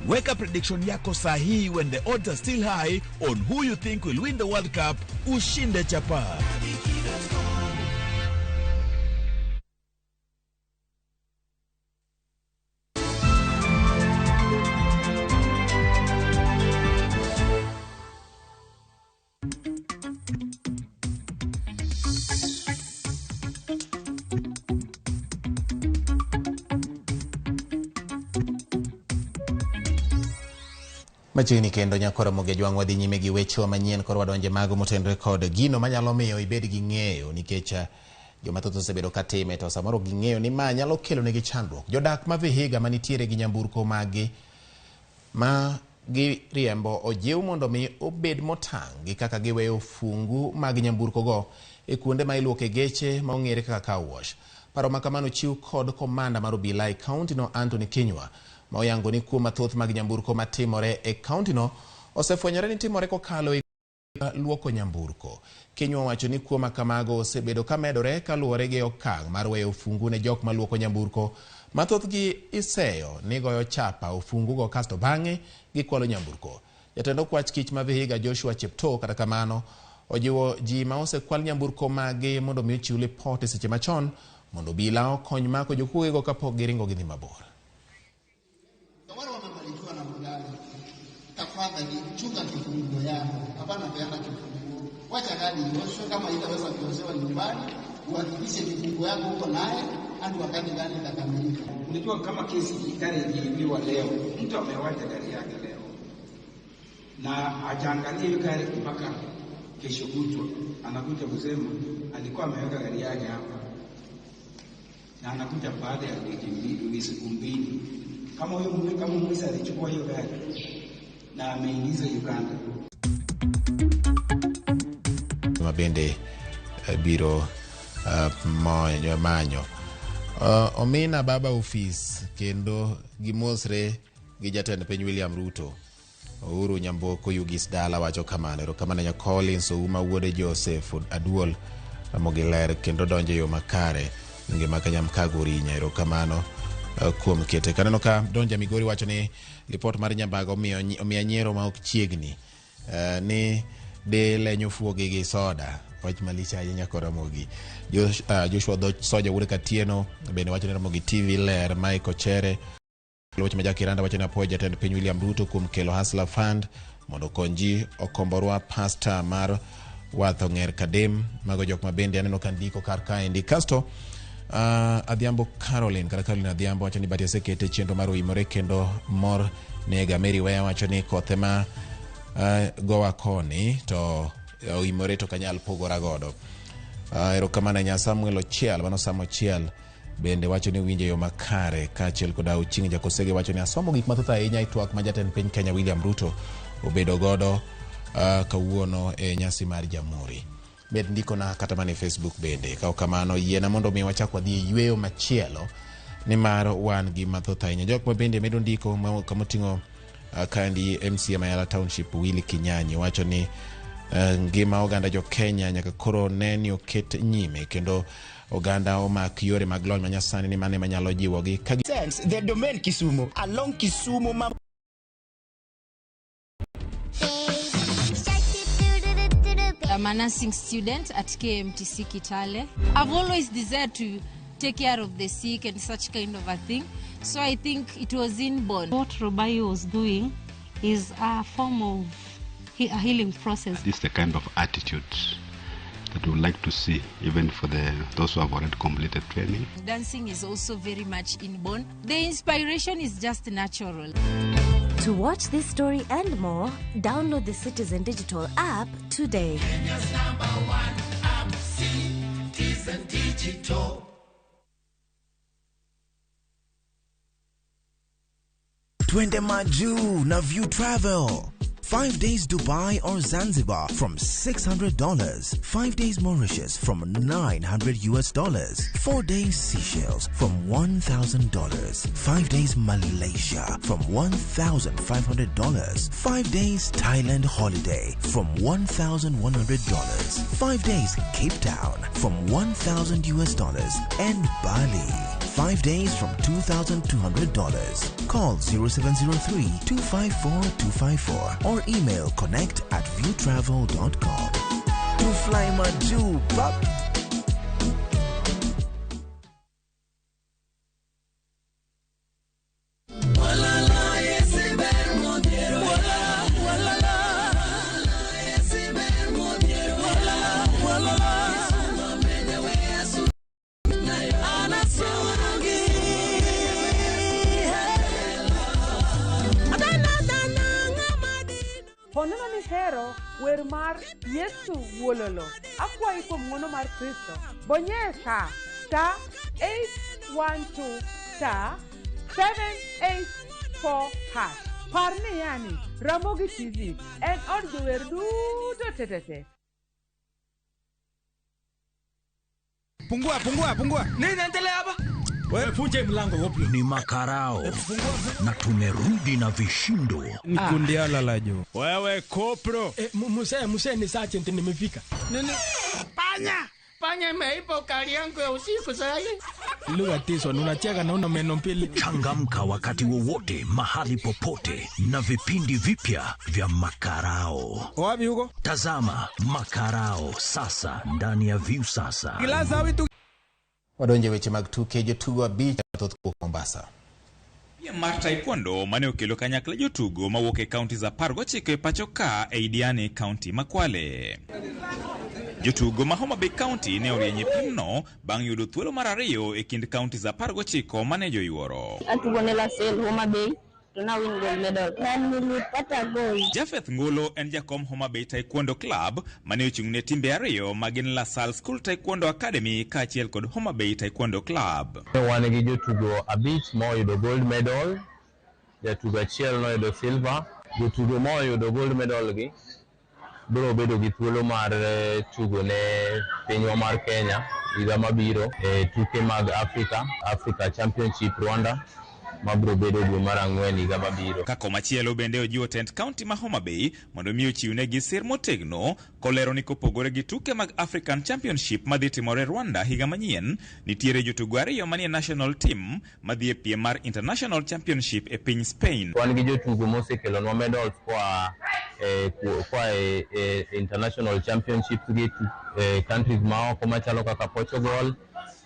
Weka prediction yako sahihi when the odds are still high on who you think will win the World Cup. Ushinde chapa. Machiegni kendo nyakoro Ramogi jwang' wadhi nyime gi weche manyien koro wadonje mago motenre kod gino manyalo miyo ibed gi ng'eyo nikech joma thoth osebedo katime to samoro gi ng'eyo ni ma nyalo kelo negi chandruok. Jodak ma Vihiga manitiere gi nyamburko magi ma gi riembo ojiw mondo mi obed motang' gi kaka giweyo fungu mag nyamburko go e kuonde ma iluoke geche ma ong'ere kaka car wash. Paro makamano chiw kod komanda mar obila e kaunti no Anthony Kinyua ma oyango ni kuom mathoth mag nyamburko matimore e kaunti no osefwenyore ni timore kokalo e luoko nyamburko. Kinyua wacho ni kuom kamago osebedo kamedore kaluwore gi okang' mar weyo fungu ne jok maluoko nyamburko. Mathoth gi iseyo ni goyo chapa ofungu go kasto bang'e gikwalo nyamburko. Jatend okwach kich ma Vihiga Joshua Chepto kata kamano ojiwo ji ma osekwal nyamburko magi mondo mi ochiw lipot e seche machon mondo obila okony mako jokuoge kapok giringo gidhi mabor. Tafadhali chunga kifunguo yako, hapana peana kifunguo. Wacha gari ioshwe, kama itaweza kuoshewa nyumbani, uhakikishe kifunguo yako uko naye hadi wakati gari itakamilika. Unajua kama kesi gari iliibiwa leo, mtu amewacha gari yake leo na hajaangalia hiyo gari mpaka kesho kutwa, anakuja kusema alikuwa ameweka gari yake hapa, na anakuja baada ya siku mbili. Kama mwizi alichukua hiyo gari na ameingiza Uganda. Mabende biro manyo. Omina baba ofis kendo gimosre gi jatend piny William Ruto. Uhuru Nyamboko Yugis Dala wacho kamano. Kamano nya Collins Ouma wuode Joseph Aduol Ramogi ler kendo donje yo makare ngima Kanyam Kagorinya. Kamano kuom kete kaneno ka donja Migori wacho ni report mar Nyambago omiya nyiero ma ok chiegni ni de lenyo fuogi gi soda wach malicha ahinya kod Ramogi. Joshua Soja wuode Katieno bende wacho ni Ramogi TV ler. Mike Ochere Loch Maja Kiranda wacho ni apoyo jatend piny William Ruto kuom kelo Hustler Fund mondo konji okomborwa pasta mar watho ng'er kadem mago jok mabende aneno kandiko kar kaendi kasto Adhiambo Caroline Adhiambo wacho ni bati osekete chenro mar Oimore kendo mor nega. Mary Weya wacho ni kothe ma gowa koni to Oimore to kanyal pogora godo. Erokamano nya Samuel Ochiel mano Samuel Ochiel bende wacho ni winje yo makare kaachiel koda Uching Jakosege wacho ni asomo gik mathoth ahinya e twak ma jatend piny Kenya William Ruto obedo godo kawuono e nyasi mar Jamhuri. Bed ndiko na kata mane Facebook bende ka kamano yiena mondo mi wachak wadhi yweyo machielo ni mar wan gi mathoth ahinya. Jok ma bende medo ndiko kamotingo kandi MC Mayala Township Willy Kinyanyi wacho ni ngima oganda jo Kenya nyaka koro neni oket nyime kendo oganda omak yore mag lony manyasani ni mane manyalo jiwogi the domain Kisumu along Kisumu I'm a nursing student at KMTC Kitale. I've always desired to take care of the sick and such kind of a thing. So I think it was inborn. What Robai was doing is a form of a healing process. This is the kind of attitude that we would like to see even for those who have already completed training. Dancing is also very much inborn. The inspiration is just natural. To watch this story and more, download the Citizen Digital app today. Kenya's #1 app, Citizen Digital. Twende Maju na View Travel. 5 days Dubai or Zanzibar from $600. 5 days Mauritius from $900. 4 days Seychelles from $1,000. 5 days Malaysia from $1,500. 5 days Thailand holiday from $1,100. 5 days Cape Town from $1,000. And Bali 5 days from $2,200. Call 0703-254-254 or email connect@viewtravel.com. To fly Maju, pop. Honeno ni hero wer mar Yesu Wololo akwayi kuom ng'wono mar Kristo bonye *812 *784#. Par ni yani Ramogi TV en od jower duto tetete. Pungua. Nini naendelea hapa? Wewe funje mlango wapi? Ni makarao. Na tumerudi na vishindo. Ni kundi alalajo. Wewe kopro. Muse ni sergeant nimefika. Nini? Panya imeipa ukali yangu ya usiku sasa hivi. Lugha tiso unacheka na una meno mbili. Changamka wakati wowote mahali popote na vipindi vipya vya makarao. Wapi huko? Tazama makarao sasa ndani ya View sasa. Kilasa witu. Wadonje weche mag tuke jotugo abich mathoth kuom Mombasa. Piem mar taekwondo mane okelo kanyakla jotugo mawuok e kaunti za 19 e pacho ka e Idiane kaunti ma Kwale. Jotugo ma Homa Bay County ne orienye piemno bang' yudo thuolo mar ariyo e kind kaunti za 19 mane joyuoro. Atugo ne Lasel Homa Bay to now win gold medal. Nilipata gold. Jafeth Ngolo en jakom Homa Bay Taekwondo Club mane ochung'ne timbe ariyo magin LaSalle School Taekwondo Academy kaachiel kod Homa Bay Taekwondo Club. Wan gi jotugo abich moyudo gold medal, jatugo achiel noyudo silver. Jotugo moyudo gold medal gi biro bedo gi thuolo mar tugo ne pinywa mar Kenya higa mabiro e tuke mag Africa Championship Rwanda mabro bedo dwe mar 4 higa mabiro. Kako machielo bende ojiwo tent county ma Homa Bay mondo mi ochiwne gi sir motegno kolero ni kopogore gi tuke mag African Championship madhi timore Rwanda higa manyien, nitiere jotugo ariyo manie national team madhi e piem mar International Championship e piny Spain. Wan gi jotugo mosekelonwa medals kwa International Championship gi countries maoko machalo kaka Portugal,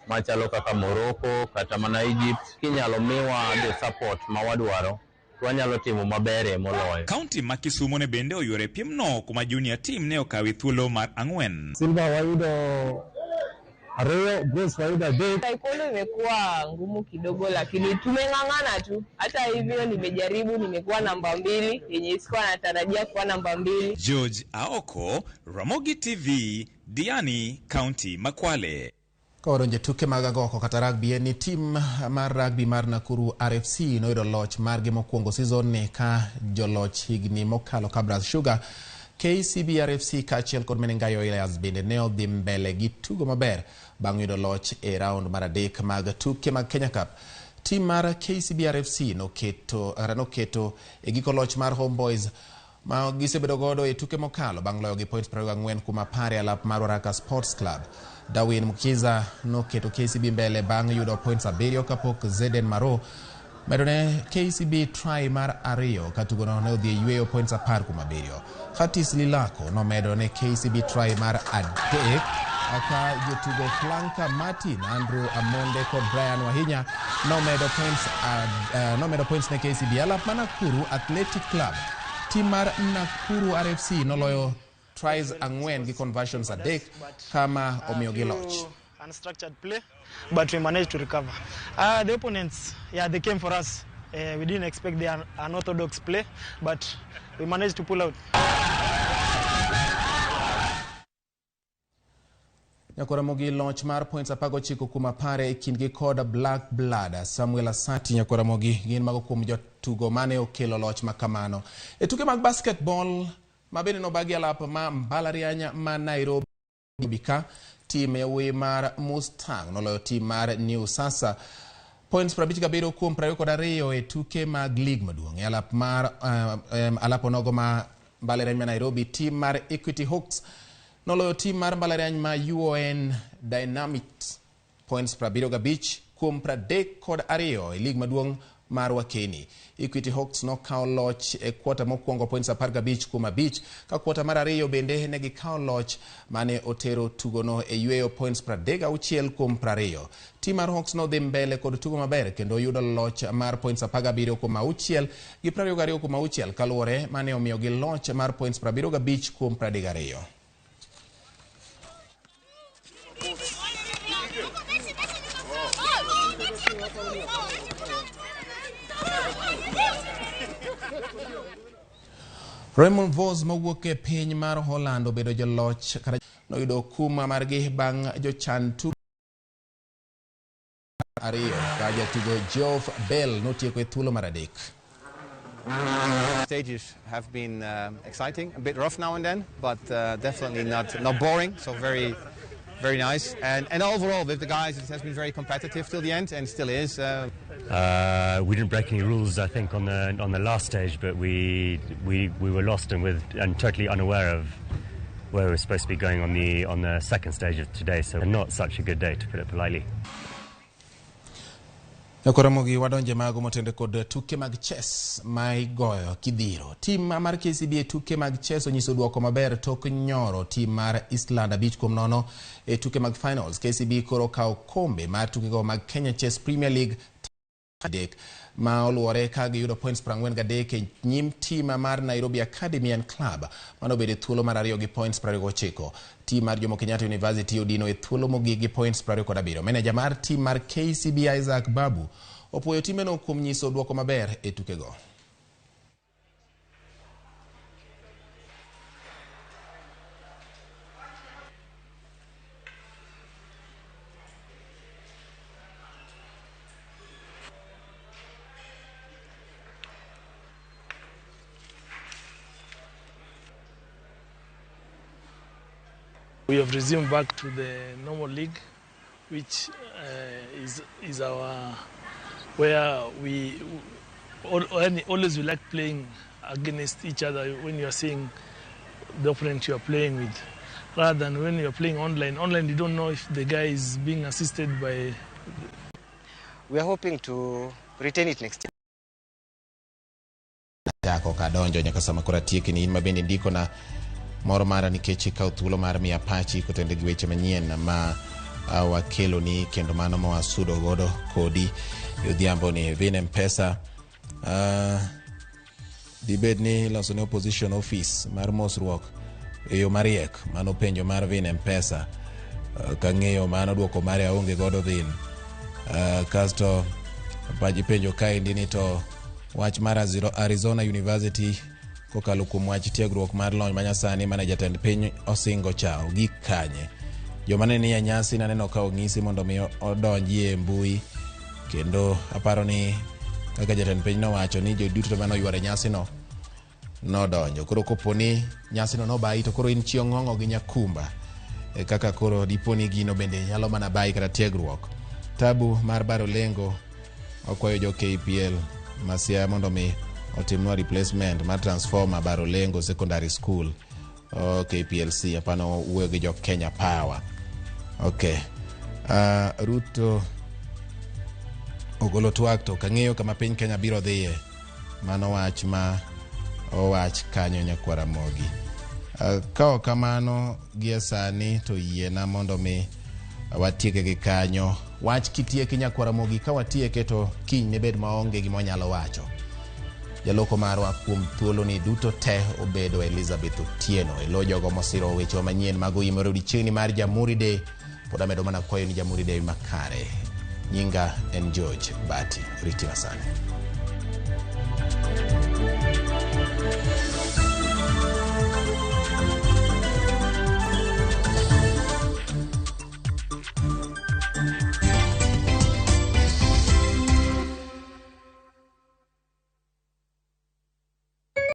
machalo kaka Morocco, kata mana Egypt. Kinyalo miwa the support ma wadwaro wanyalo timo maber moloyo. Kaunti ma Kisumu ne bende oyuore piemno kuma junior team ne okawi thuolo mar 4. Silver wayudo Arroyo, Bronze wayudo 3. Taekwondo imekuwa ngumu kidogo, lakini tumeng'ang'ana tu. Hata hivyo nimejaribu, nimekuwa namba 2 yenye sikuwa natarajia kuwa namba 2. George Aoko, Ramogi TV, Diani, County Makwale. Koronje tuke mag agoko kata rugby ni tim mar rugby mar Nakuru RFC noyudo loch margi mokwongo season ni ka joloch higni mokalo Kabras Sugar. KCB RFC kachiel kod Menengayo Elias bende ne odhi mbele gi tugo maber bang' yudo loch e round mar 3 mag tuke mag Kenya Cup. Tim mar KCB RFC noketo e giko loch mar Homeboys ma gisebedo godo e tuke mokalo bang' loyo gi points 24 kuma pare alap mar Waraka Sports Club. Darwin Mukiza noketo KCB mbele bang' yudo points 7 kapok Zeden Maro medone KCB try mar ariyo katugono ne odhi yweyo points 10 kuma 7. Hatis Lilako no medone KCB try mar 3 aka jotugo Flanka Martin, Andrew Amonde kod Brian Wahinya no medo points ne KCB. Alap mana Nakuru Athletic Club team mar Nakuru RFC noloyo tries 4 gi conversions 3 kama omiyo gi loch. Unstructured play, but we managed to recover. The opponents, they came for us. We didn't expect the unorthodox play, but we managed to pull out. Nyakoramogi launch mar points 19 kuma pare kindgi kod Black Blood. Samuel Asati Nyakoramogi gin mago kuom jotugo mane okelo loch makamano. E tuke mag basketball mabende no bagi alap ma mbalariany ma Nairobi bika team e Weimar Mustang noloyo team mar New Sasa points 57 kuom 22 e tuke mag league maduong'. Alap mar alap onogo ma mbalariany ma Nairobi team mar Equity Hawks noloyo team mar mbalariany ma UON Dynamite points 75 kuom 32 e league maduong' mar Wakeni. Equity Hawks no kao loch e kwota mokwongo points 15 kuom 5 ka kwota mar ariyo bende ne gikao loch mane otero tugono e yweyo points 36 kuom 20. Team mar Hawks no dhi mbele kod tugo maber kendo yudo loch mar points 17 kuom 6 gi 22 kuom 6 kaluwore mane omiyo gi loch mar points 75 kuom 32. Raymond Vos mawuok e piny mar Holland obedo joloch kata noyudo kuma margi bang' jochan tugo ariyo ka jatugo Geoff Bell notieko e thuolo mar 3. Stages have been exciting, a bit rough now and then, but definitely not boring, so very nice. And overall with the guys it has been very competitive till the end and still is. We didn't break any rules, I think, on the last stage, but we were lost and totally unaware of where we were supposed to be going on the second stage of today. So not such a good day, to put it politely. Nakoramogi wadonje mago motende kod tuke mag chess mai goyo kidhiro. Team mar KCB e tuke mag chess onyiso duoko maber tok nyoro team mar Eastland 5-0 e tuke mag finals. KCB koro kao kombe mar tuke go mag Kenya Chess Premier League ma oluore ka giyudo points 43 e nyim team mar Nairobi Academy and Club mano bede thuolo mar ariyo gi points 29. Team mar Jomo Kenyatta University odino e thuolo mogik gi points 27. Manager mar team mar KCB Isaac Babu opuoyo timeno kuom nyiso duoko maber e tukego. We have resumed back to the normal league, which is our where we always like playing against each other when you are seeing the opponent you are playing with, rather than when you are playing online. Online, you don't know if the guy is being assisted by. We are hoping to retain it next year. Jako kadonjo nyaka sama kuratieki ni mabende ndiko na moro mara nikechi ka thuolo mar mi apachi kotende gi weche manyien ma wakelo ni kendo mano mo asudo godo kodi yodhiambo ni Vin Mpesa dibed ni loso ne opposition office mar mosruok e yo mariek mano penjo mar vin mpesa ka ng'eyo mano duoko mare aonge godo vin kasto paji penjo kaendi ni to wach mar Arizona University kokalo kuom wach tiegruok mar lony manyasani mane jatend piny osingo chao gi kanye joma ne ni nyasi naneno ka ong'isi mondo mi odonjie mbui kendo aparo ni kaka jatend piny nowacho ni joduto mane oyware nyasi no donjo koro koponi nyasi no bai to koro in chieng' ng'ong'o gi nyakumba kaka koro diponi gino bende nyalo mana bai kata tiegruok tabu mar baro lengo okwayo jo KPL masia mondo mi otimnwa replacement mar transformer baro lengo secondary school KPLC apano uwe gi jo Kenya Power. Okay. Ruto ogolo twak to kang'eyo kama piny Kenya biro dhiye mano wach ma owach kanyo nyakwara Mogi. Kao kamano gie sani to yiena mondo mi watieke gi kanyo wach kitieke nyakwara Mogi ka watieke to kiny ne bed maonge gima nyalo wacho. Jaloko marwa kuom thuolo ni duto te obedo Elizabeth Otieno elo jogo mosiro weche manyien mag Oimore odiochieng' mar Jamhuri Day pod amedo mana kwayo ni Jamhuri Day makare. Nyinga en George Bati, riti wasani.